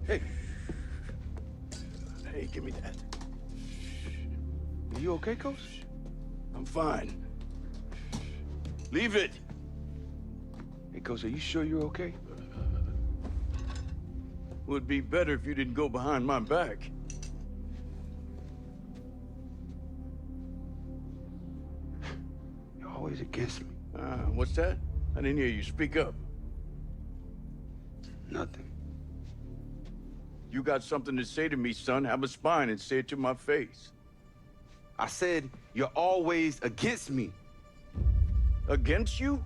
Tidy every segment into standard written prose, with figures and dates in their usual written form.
Hey. Hey, give me that. Are you okay, Coach? I'm fine. Leave it. Hey, Coach, are you sure you're okay? Would be better if you didn't go behind my back. You're always against me. What's that? I didn't hear you. Speak up. Nothing. You got something to say to me, son, have a spine and say it to my face. I said you're always against me. Against you?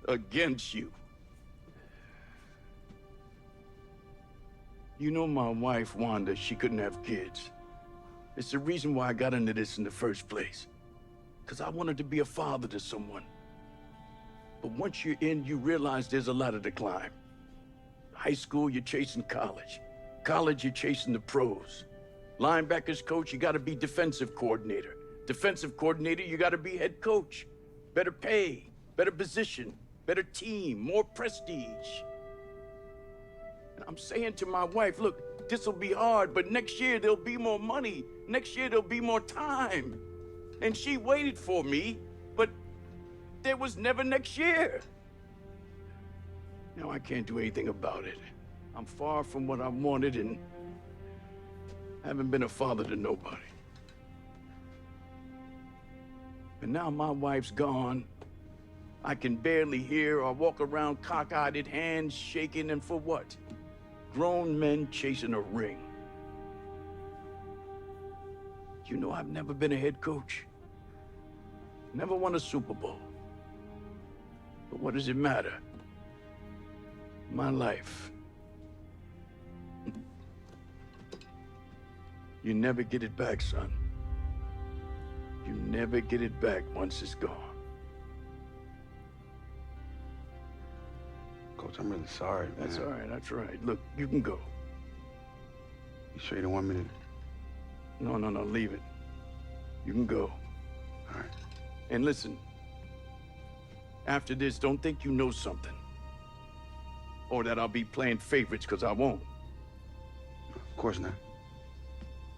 Against you. You know my wife, Wanda, she couldn't have kids. It's the reason why I got into this in the first place. Because I wanted to be a father to someone. But once you're in, you realize there's a ladder to climb. High school, you're chasing college. College, you're chasing the pros. Linebackers coach, you gotta be defensive coordinator. Defensive coordinator, you gotta be head coach. Better pay, better position, better team, more prestige. And I'm saying to my wife, look, this'll be hard, but next year there'll be more money. Next year there'll be more time. And she waited for me, but there was never next year. Now I can't do anything about it. I'm far from what I wanted and haven't been a father to nobody. And now my wife's gone. I can barely hear or walk around cockeyed, hands shaking, and for what? Grown men chasing a ring. You know I've never been a head coach. Never won a Super Bowl. But what does it matter? My life. You never get it back, son. You never get it back once it's gone. Coach, I'm really sorry, man. That's all right, that's all right. Look, you can go. You sure you don't want me to? No, leave it. You can go. All right. And listen, after this, don't think you know something. Or that I'll be playing favorites, because I won't. Of course not.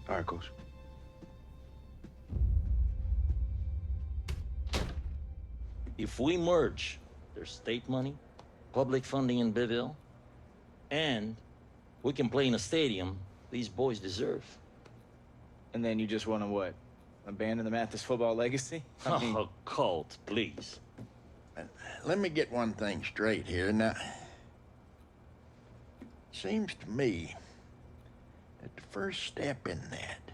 All right, Coach. If we merge, there's state money, public funding in Biville, and we can play in a stadium these boys deserve. And then you just want to what? Abandon the Mathis football legacy? I mean... Oh, Colt, please. Let me get one thing straight here. Now, seems to me that the first step in that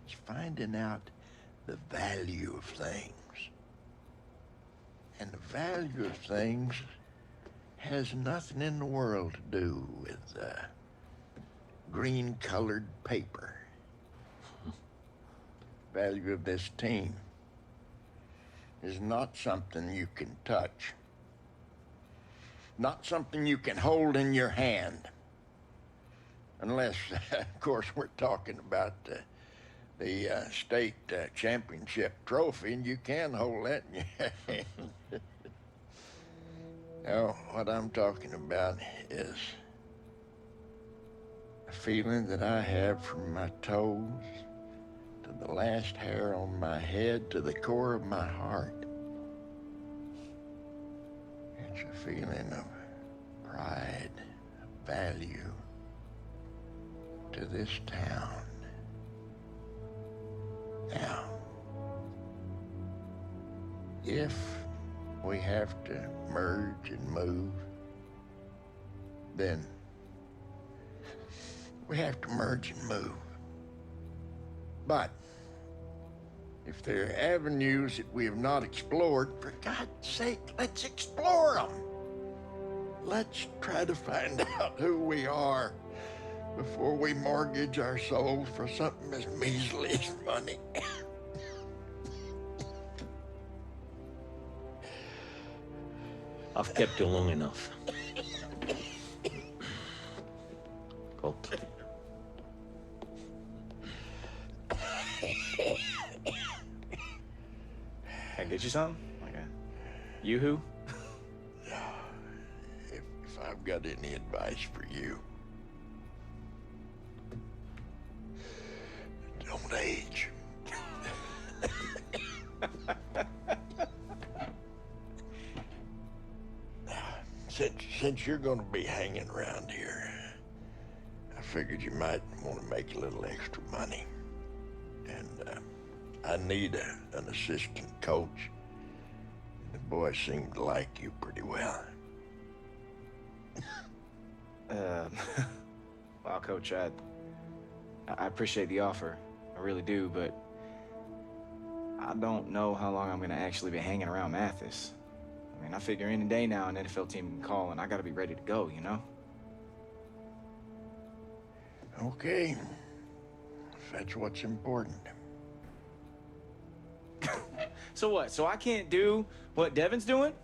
is finding out the value of things. And the value of things has nothing in the world to do with green-colored paper. Value of this team is not something you can touch. Not something you can hold in your hand. Unless, of course, we're talking about the state championship trophy, and you can hold that in your hand. No, what I'm talking about is a feeling that I have from my toes to the last hair on my head to the core of my heart. It's a feeling of pride, of value to this town. Now, if we have to merge and move, then we have to merge and move. But if there are avenues that we have not explored, for God's sake, let's explore them. Let's try to find out who we are before we mortgage our souls for something as measly as money. I've kept you long enough. Colt. Can I get you something? Like a Yoo-hoo? if I've got any advice for you, don't age. Since you're going to be hanging around here, I figured you might want to make a little extra money. And I need an assistant coach. The boys seem to like you pretty well. Well, Coach, I appreciate the offer. I really do, but I don't know how long I'm going to actually be hanging around Mathis. I mean, I figure any day now an NFL team can call, and I got to be ready to go, you know? Okay. If that's what's important. So what? So I can't do what Devin's doing?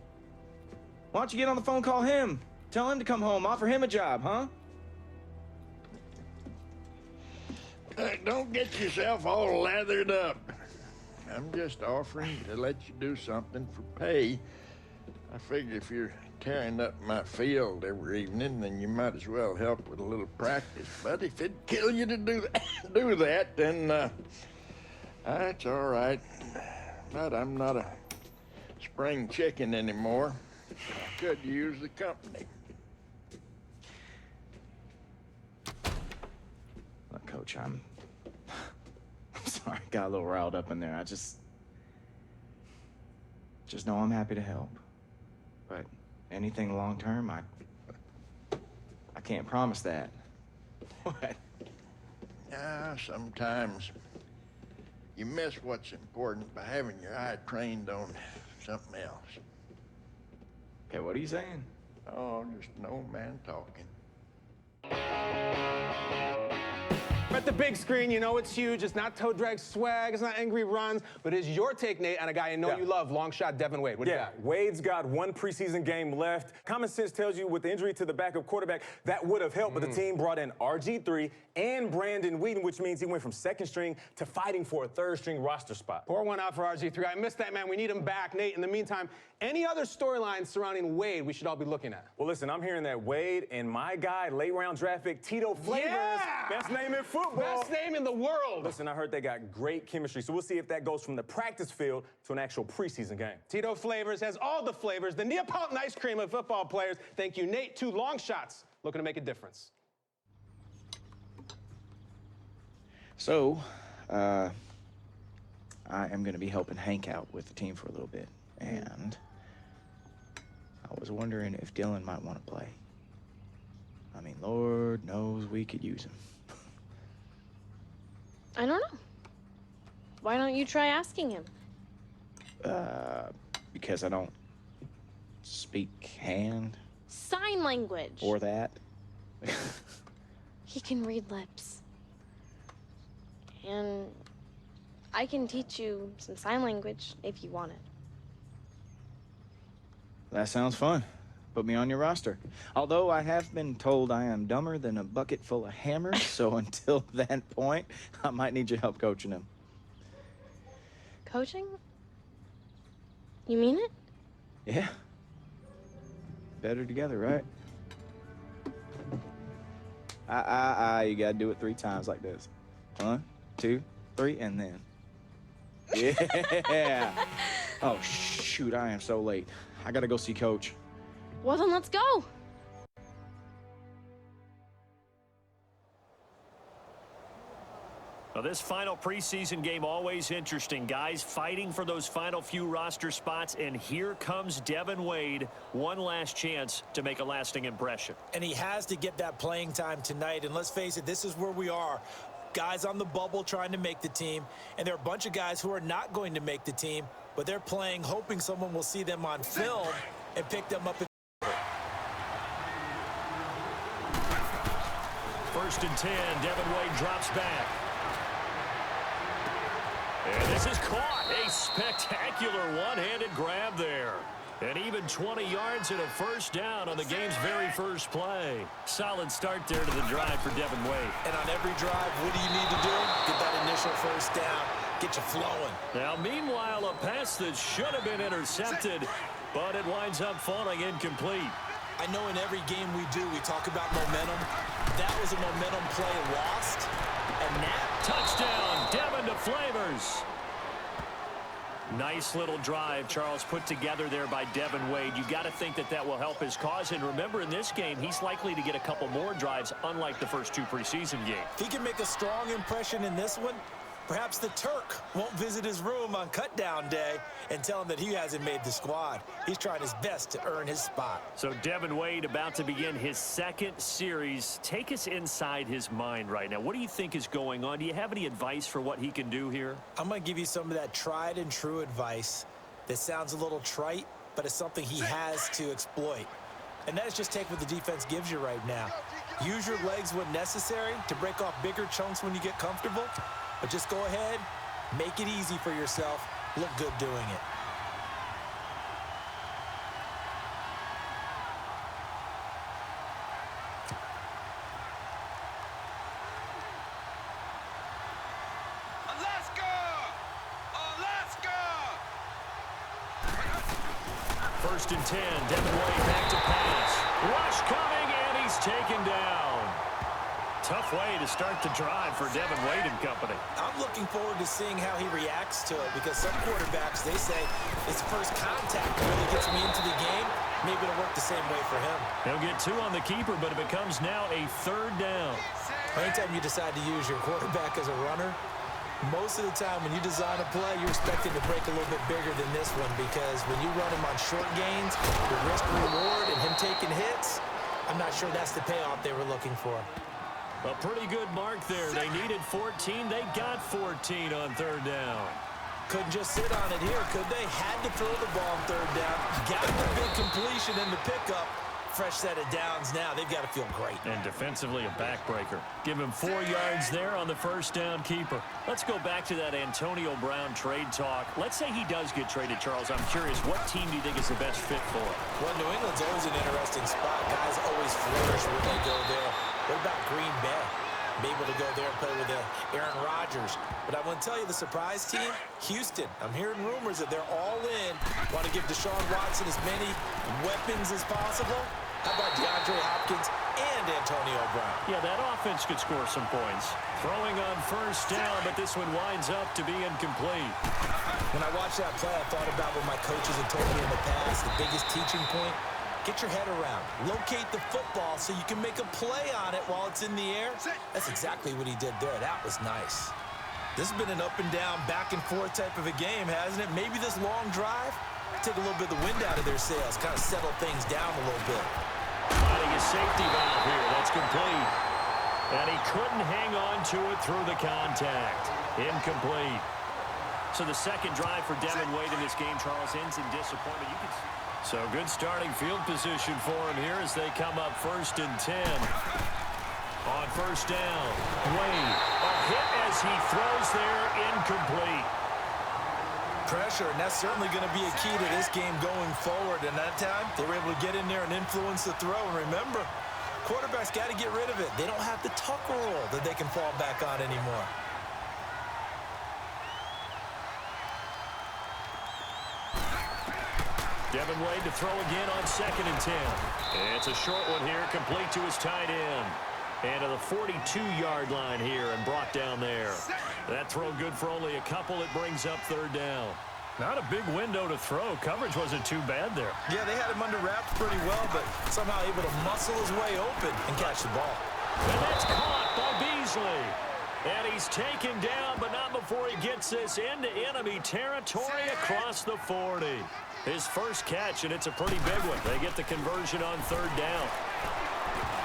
Why don't you get on the phone, call him? Tell him to come home, offer him a job, huh? Don't get yourself all lathered up. I'm just offering to let you do something for pay. I figure if you're tearing up my field every evening, then you might as well help with a little practice. But if it'd kill you to do that, then that's all right. But I'm not a spring chicken anymore. I could use the company. Look, Coach, I'm sorry, got a little riled up in there. I just know I'm happy to help. But anything long term, I can't promise that. What? Yeah, sometimes you miss what's important by having your eye trained on something else. Okay, what are you saying? Oh, just an old man talking. At the big screen, you know it's huge. It's not toe drag swag, it's not angry runs, but it's your take, Nate, on a guy you know you love, Longshot Devin Wade. What do you got? Wade's got one preseason game left. Common sense tells you with the injury to the backup quarterback, that would have helped, but the team brought in RG3 and Brandon Whedon, which means he went from second string to fighting for a third string roster spot. Pour one out for RG3. I missed that, man. We need him back. Nate, in the meantime, any other storylines surrounding Wade we should all be looking at? Well, listen, I'm hearing that Wade and my guy, late round draft pick, Tito Flavors, best name in football. Best name in the world. Listen, I heard they got great chemistry, so we'll see if that goes from the practice field to an actual preseason game. Tito Flavors has all the flavors, the Neapolitan ice cream of football players. Thank you, Nate. 2 long shots looking to make a difference. So, I am going to be helping Hank out with the team for a little bit, and I was wondering if Dylan might want to play. I mean, Lord knows we could use him. I don't know. Why don't you try asking him? Because I don't speak hand Sign language. or that. He can read lips. And I can teach you some sign language if you want it. That sounds fun. Put me on your roster. Although I have been told I am dumber than a bucket full of hammers, so until that point, I might need your help coaching him. Coaching? You mean it? Yeah. Better together, right? You gotta do it 3 times like this. 1, 2, 3, and then. Yeah. Oh, shoot, I am so late. I gotta go see Coach. Well, then let's go. Now, this final preseason game, always interesting. Guys fighting for those final few roster spots, and here comes Devin Wade. One last chance to make a lasting impression. And he has to get that playing time tonight, and let's face it, this is where we are. Guys on the bubble trying to make the team, and there are a bunch of guys who are not going to make the team, but they're playing hoping someone will see them on film and pick them up. First and 10, Devin Wade drops back. And this is caught. A spectacular one-handed grab there. And even 20 yards and a first down on the game's very first play. Solid start there to the drive for Devin Wade. And on every drive, what do you need to do? Get that initial first down. Get you flowing. Now, meanwhile, a pass that should have been intercepted, but it winds up falling incomplete. I know in every game we do, we talk about momentum. That was a momentum play lost. And now, touchdown, Devin to Flavors. Nice little drive, Charles, put together there by Devin Wade. You got to think that that will help his cause. And remember, in this game, he's likely to get a couple more drives, unlike the first 2 preseason games. If he can make a strong impression in this one, perhaps the Turk won't visit his room on cutdown day and tell him that he hasn't made the squad. He's trying his best to earn his spot. So Devin Wade about to begin his second series. Take us inside his mind right now. What do you think is going on? Do you have any advice for what he can do here? I'm going to give you some of that tried and true advice that sounds a little trite, but it's something he has to exploit. And that is just take what the defense gives you right now. Use your legs when necessary to break off bigger chunks when you get comfortable. But just go ahead, make it easy for yourself, look good doing it. First and 10, Devin Wade back to pass. Rush coming, and he's taken down. Tough way to start the drive for Devin Wade and company. I'm looking forward to seeing how he reacts to it, because some quarterbacks, they say, it's first contact that really gets me into the game. Maybe it'll work the same way for him. He'll get 2 on the keeper, but it becomes now a 3rd down. Anytime you decide to use your quarterback as a runner, most of the time when you design a play, you're expecting to break a little bit bigger than this one, because when you run him on short gains, the risk-reward and him taking hits, I'm not sure that's the payoff they were looking for. A pretty good mark there. They needed 14. They got 14 on 3rd down. Couldn't just sit on it here, could they? Had to throw the ball on 3rd down. Got the big completion in the pickup. Fresh set of downs now. They've got to feel great. And defensively, a backbreaker. Give him 4 yards there on the first down keeper. Let's go back to that Antonio Brown trade talk. Let's say he does get traded, Charles. I'm curious, what team do you think is the best fit for him? Well, New England's always an interesting spot. Guys always flourish when they go there. What about Green Bay? Be able to go there and play with Aaron Rodgers. But I want to tell you, the surprise team, Houston. I'm hearing rumors that they're all in. Want to give Deshaun Watson as many weapons as possible. How about DeAndre Hopkins and Antonio Brown? Yeah, that offense could score some points. Throwing on first down, but this one winds up to be incomplete. When I watched that play, I thought about what my coaches had told me in the past. The biggest teaching point, get your head around. Locate the football so you can make a play on it while it's in the air. That's exactly what he did there. That was nice. This has been an up and down, back and forth type of a game, hasn't it? Maybe this long drive, take a little bit of the wind out of their sails, kind of settle things down a little bit. Finding a safety valve here. That's complete. And he couldn't hang on to it through the contact. Incomplete. So the second drive for Devin Wade in this game, Charles, ends in disappointment. So good starting field position for him here as they come up 1st and 10. On first down, Wade. A hit as he throws there, incomplete. Pressure, and that's certainly going to be a key to this game going forward. And that time, they were able to get in there and influence the throw. And remember, quarterbacks got to get rid of it. They don't have the tucker roll that they can fall back on anymore. Devin Wade to throw again on 2nd and 10. It's a short one here, complete to his tight end. And to the 42-yard line here and brought down there. That throw good for only a couple. It brings up 3rd down. Not a big window to throw. Coverage wasn't too bad there. Yeah, they had him under wraps pretty well, but somehow able to muscle his way open and catch the ball. And that's caught by Beasley. And he's taken down, but not before he gets this into enemy territory across the 40. His first catch, and it's a pretty big one. They get the conversion on 3rd down.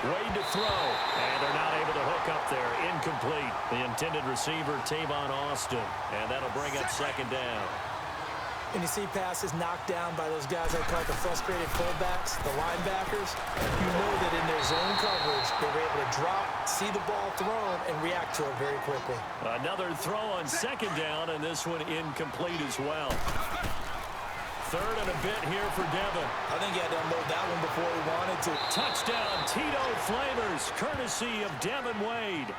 Wade to throw, and they're not able to hook up there. Incomplete. The intended receiver, Tavon Austin, and that'll bring up 2nd down. And you see passes knocked down by those guys I call the frustrated fullbacks, the linebackers. You know that in their zone coverage, they were able to drop, see the ball thrown, and react to it very quickly. Another throw on 2nd down, and this one incomplete as well. 3rd and a bit here for Devin. I think he had to unload that one before he wanted to. Touchdown, Tito Flamers, courtesy of Devin Wade.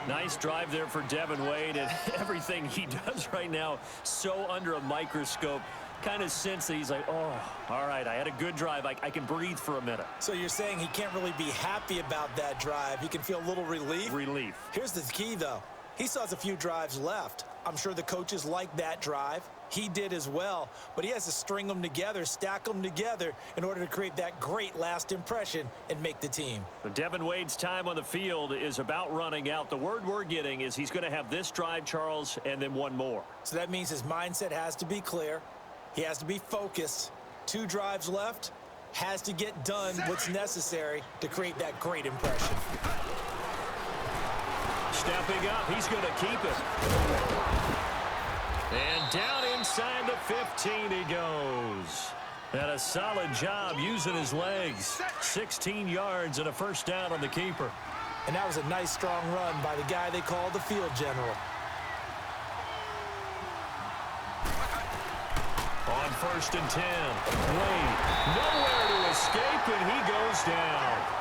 Nice drive there for Devin Wade, and everything he does right now so under a microscope. kind of sense that he's like, oh, all right, I had a good drive. I can breathe for a minute. So you're saying he can't really be happy about that drive. He can feel a little relief? Relief. Here's the key, though. He still has a few drives left. I'm sure the coaches like that drive. He did as well, but he has to string them together, stack them together in order to create that great last impression and make the team. But Devin Wade's time on the field is about running out. The word we're getting is he's going to have this drive, Charles, and then one more. So that means his mindset has to be clear. He has to be focused. 2 drives left. Has to get done what's necessary to create that great impression. Stepping up, he's going to keep it. And down inside the 15 he goes. And a solid job using his legs. 16 yards and a first down on the keeper. And that was a nice, strong run by the guy they call the field general. On 1st and 10. Wade, nowhere to escape, and he goes down.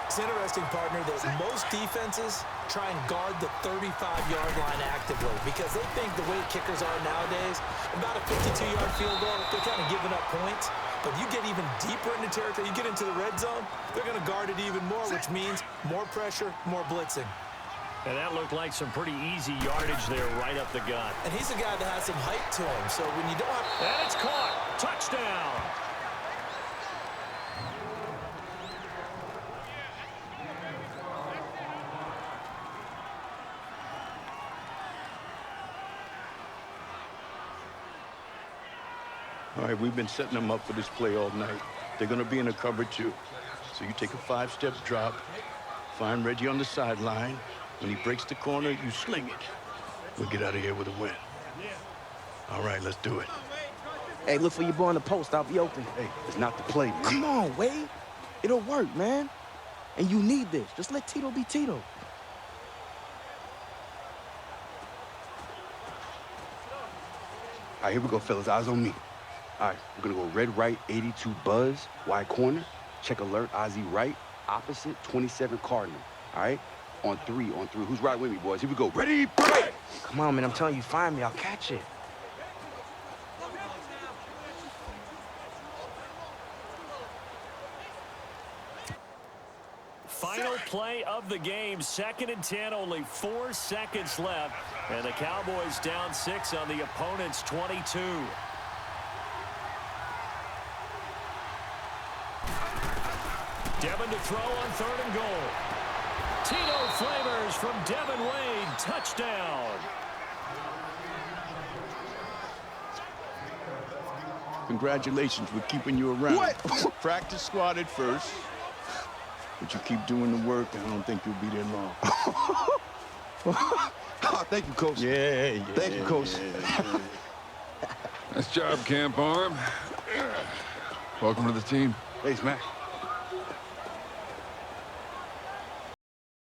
It's interesting, partner, that most defenses try and guard the 35-yard line actively because they think the way kickers are nowadays, about a 52-yard field goal, they're kind of giving up points. But you get even deeper into territory, you get into the red zone, they're going to guard it even more, which means more pressure, more blitzing. And that looked like some pretty easy yardage there right up the gut. And he's a guy that has some height to him, so when you don't have... And it's caught. Touchdown. All right, we've been setting them up for this play all night. They're going to be in a cover 2. So you take a 5-step drop, find Reggie on the sideline. When he breaks the corner, you sling it. We'll get out of here with a win. All right, let's do it. Hey, look for your boy on the post. I'll be open. Hey, it's not the play, man. Come on, Wade. It'll work, man. And you need this. Just let Tito be Tito. All right, here we go, fellas. Eyes on me. All right, we're going to go red right, 82 buzz, wide corner. Check alert, Ozzy right, opposite, 27 cardinal. All right? On 3, on 3. Who's right with me, boys? Here we go. Ready, break! Come on, man. I'm telling you, find me. I'll catch it. Final play of the game. 2nd and 10, only 4 seconds left. And the Cowboys down 6 on the opponent's 22. Devin to throw on 3rd and goal. Tito Flavors from Devin Wade. Touchdown. Congratulations, we're keeping you around. What? Practice squad at first. But you keep doing the work, and I don't think you'll be there long. Oh, thank you, Coach. Yeah. Thank you, Coach. Yeah. Nice job, Camp Arm. Welcome to the team. Thanks, man.